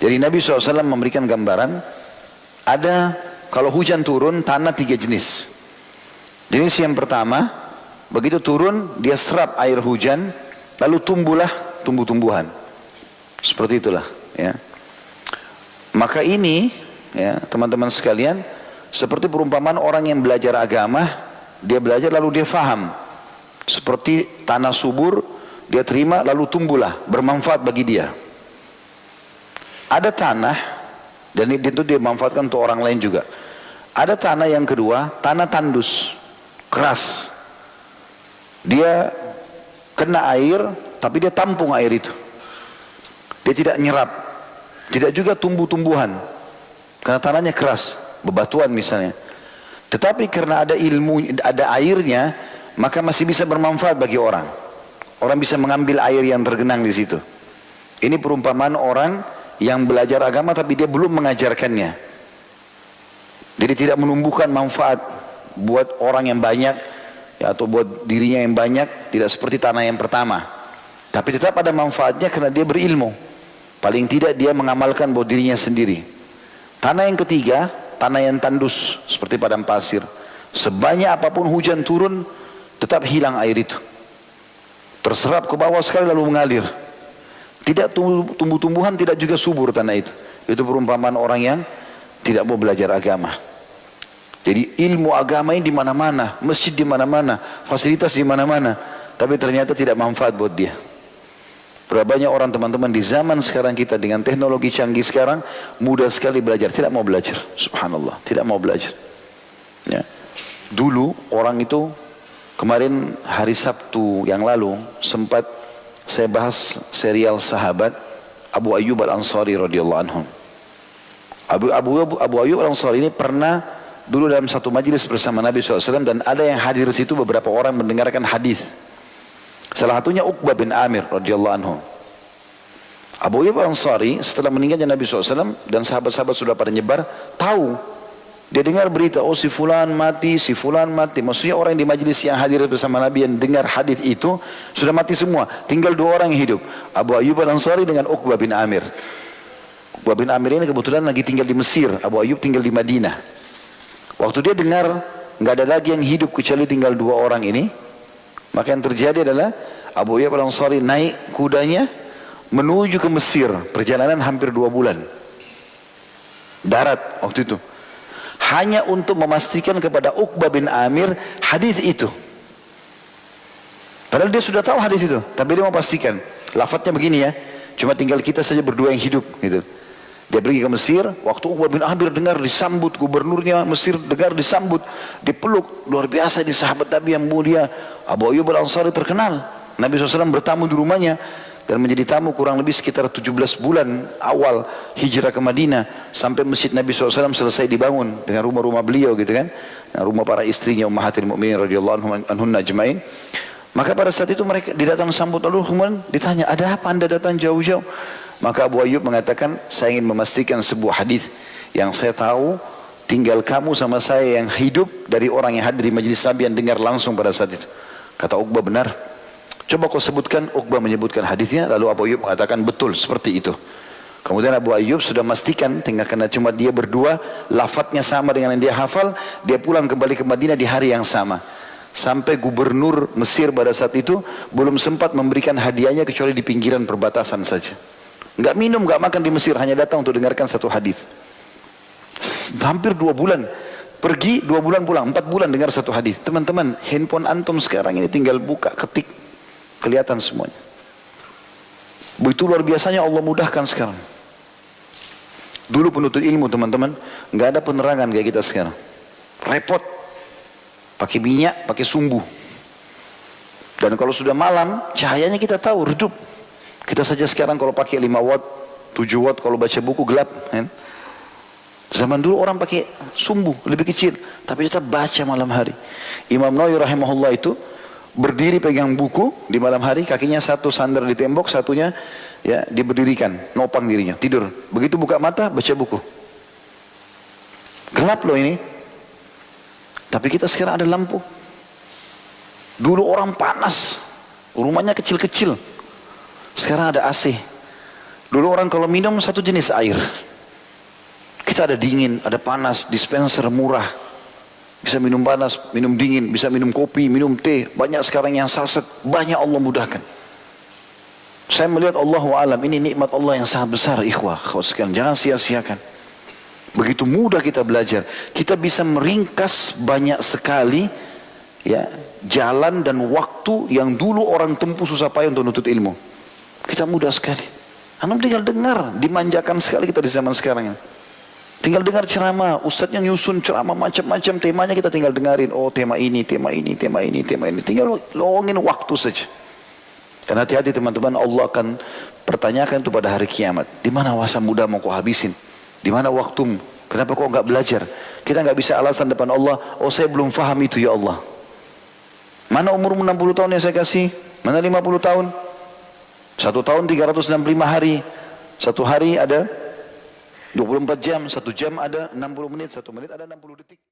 Jadi Nabi SAW memberikan gambaran, ada kalau hujan turun, tanah 3 jenis. Jenis yang pertama, begitu turun, dia serap air hujan, lalu tumbuhlah tumbuh-tumbuhan. Seperti itulah. Ya. Maka ini, ya, teman-teman sekalian, seperti perumpamaan orang yang belajar agama, dia belajar lalu dia faham. Seperti tanah subur, dia terima lalu tumbuhlah, bermanfaat bagi dia. Ada tanah, dan itu dia manfaatkan untuk orang lain juga. Ada tanah yang kedua, tanah tandus, keras. Dia kena air, tapi dia tampung air itu. Dia tidak nyerap, tidak juga tumbuh-tumbuhan, karena tanahnya keras, bebatuan misalnya. Tetapi karena ada ilmu, ada airnya, maka masih bisa bermanfaat bagi orang. Orang bisa mengambil air yang tergenang di situ. Ini perumpamaan orang yang belajar agama tapi dia belum mengajarkannya. Jadi tidak menumbuhkan manfaat buat orang yang banyak, ya, atau buat dirinya yang banyak, tidak seperti tanah yang pertama. Tapi tetap ada manfaatnya karena dia berilmu. Paling tidak dia mengamalkan buat dirinya sendiri. Tanah yang ketiga, tanah yang tandus seperti padang pasir. Sebanyak apapun hujan turun, tetap hilang air itu. Terserap ke bawah sekali lalu mengalir. Tidak tumbuh-tumbuhan, tidak juga subur tanah itu. Itu perumpamaan orang yang tidak mau belajar agama. Jadi ilmu agama ini di mana-mana, masjid di mana-mana, fasilitas di mana-mana, tapi ternyata tidak manfaat buat dia. Berapa banyak orang teman-teman di zaman sekarang kita dengan teknologi canggih sekarang mudah sekali belajar, tidak mau belajar. Subhanallah, tidak mau belajar. Ya. Dulu orang itu kemarin hari Sabtu yang lalu sempat saya bahas serial sahabat Abu Ayyub Al-Ansari radhiyallahu anhu. Abu Ayyub Al-Ansari ini pernah dulu dalam satu majlis bersama Nabi SAW, dan ada yang hadir di situ beberapa orang mendengarkan hadis. Salah satunya Uqbah bin Amir radhiyallahu anhu. Abu Ayyub Al-Ansari setelah meninggalnya Nabi SAW dan sahabat-sahabat sudah pada nyebar, tahu. Dia dengar berita, oh si fulan mati, si fulan mati. Maksudnya orang yang di majlis yang hadir bersama Nabi yang dengar hadis itu sudah mati semua. Tinggal 2 orang yang hidup. Abu Ayyub Al-Ansari dengan Uqbah bin Amir. Uqbah bin Amir ini kebetulan lagi tinggal di Mesir. Abu Ayyub tinggal di Madinah. Waktu dia dengar nggak ada lagi yang hidup kecuali tinggal 2 orang ini, maka yang terjadi adalah Abu Ayyub Al-Ansari naik kudanya menuju ke Mesir. Perjalanan hampir 2 bulan. Darat waktu itu. Hanya untuk memastikan kepada Uqbah bin Amir hadis itu. Padahal dia sudah tahu hadis itu, tapi dia mau pastikan. Lafadznya begini ya, cuma tinggal kita saja berdua yang hidup gitu. Dia pergi ke Mesir, waktu Uqbah bin Amir dengar disambut, gubernurnya Mesir dengar disambut, dipeluk, luar biasa di sahabat Nabi yang mulia. Abu Ayyub Al-Ansari terkenal. Nabi SAW bertamu di rumahnya, dan menjadi tamu kurang lebih sekitar 17 bulan awal hijrah ke Madinah, sampai masjid Nabi SAW selesai dibangun dengan rumah-rumah beliau gitu kan, rumah para istrinya Ummahatil Mukminin radhiyallahu anhunna ajmain. Maka pada saat itu mereka didatang sambut, lalu kemudian ditanya, ada apa anda datang jauh-jauh? Maka Abu Ayyub mengatakan, saya ingin memastikan sebuah hadis yang saya tahu, tinggal kamu sama saya yang hidup dari orang yang hadir di majlis Nabi yang dengar langsung pada saat itu. Kata Uqbah, benar. Coba kau sebutkan. Uqbah menyebutkan hadisnya, lalu Abu Ayyub mengatakan betul seperti itu. Kemudian Abu Ayyub sudah memastikan, tinggal karena cuma dia berdua, lafadznya sama dengan yang dia hafal, dia pulang kembali ke Madinah di hari yang sama. Sampai gubernur Mesir pada saat itu belum sempat memberikan hadiahnya kecuali di pinggiran perbatasan saja. Enggak minum, enggak makan di Mesir, hanya datang untuk dengarkan satu hadis. Hampir 2 bulan. Pergi 2 bulan pulang, 4 bulan dengar satu hadis. Teman-teman, handphone antum sekarang ini tinggal buka, ketik, kelihatan semuanya. Begitu luar biasanya Allah mudahkan sekarang. Dulu penuntut ilmu teman-teman, nggak ada penerangan kayak kita sekarang. Repot. Pakai minyak, pakai sumbu. Dan kalau sudah malam, cahayanya kita tahu, redup. Kita saja sekarang kalau pakai 5 watt, 7 watt, kalau baca buku gelap. Kan? Zaman dulu orang pakai sumbu, lebih kecil. Tapi tetap baca malam hari. Imam Nawawi rahimahullah itu berdiri pegang buku di malam hari, kakinya satu sandar di tembok, satunya ya diberdirikan, nopang dirinya, tidur. Begitu buka mata, baca buku. Gelap loh ini. Tapi kita sekarang ada lampu. Dulu orang panas, rumahnya kecil-kecil. Sekarang ada AC. Dulu orang kalau minum satu jenis air. Kita ada dingin, ada panas, dispenser murah. Bisa minum panas, minum dingin, bisa minum kopi, minum teh. Banyak sekarang yang saset, banyak Allah mudahkan. Saya melihat Allahu alam, ini nikmat Allah yang sangat besar, ikhwah. Sekalian, jangan sia-siakan. Begitu mudah kita belajar. Kita bisa meringkas banyak sekali ya jalan dan waktu yang dulu orang tempuh susah payah untuk menuntut ilmu. Kita mudah sekali. Anda tinggal dengar, dimanjakan sekali kita di zaman sekarang ini. Tinggal dengar ceramah, ustadznya nyusun ceramah macam-macam, temanya kita tinggal dengarin. Oh tema ini, tema ini, tema ini, tema ini. Tinggal luangin waktu saja. Karena hati-hati teman-teman, Allah akan pertanyakan itu pada hari kiamat. Di mana masa muda mau kau habisin? Di mana waktumu? Kenapa kau enggak belajar? Kita enggak bisa alasan depan Allah, oh saya belum faham itu ya Allah. Mana umurmu 60 tahun yang saya kasih? Mana 50 tahun? 1 tahun 365 hari. Satu hari ada 24 jam, 1 jam ada 60 menit, 1 menit ada 60 detik.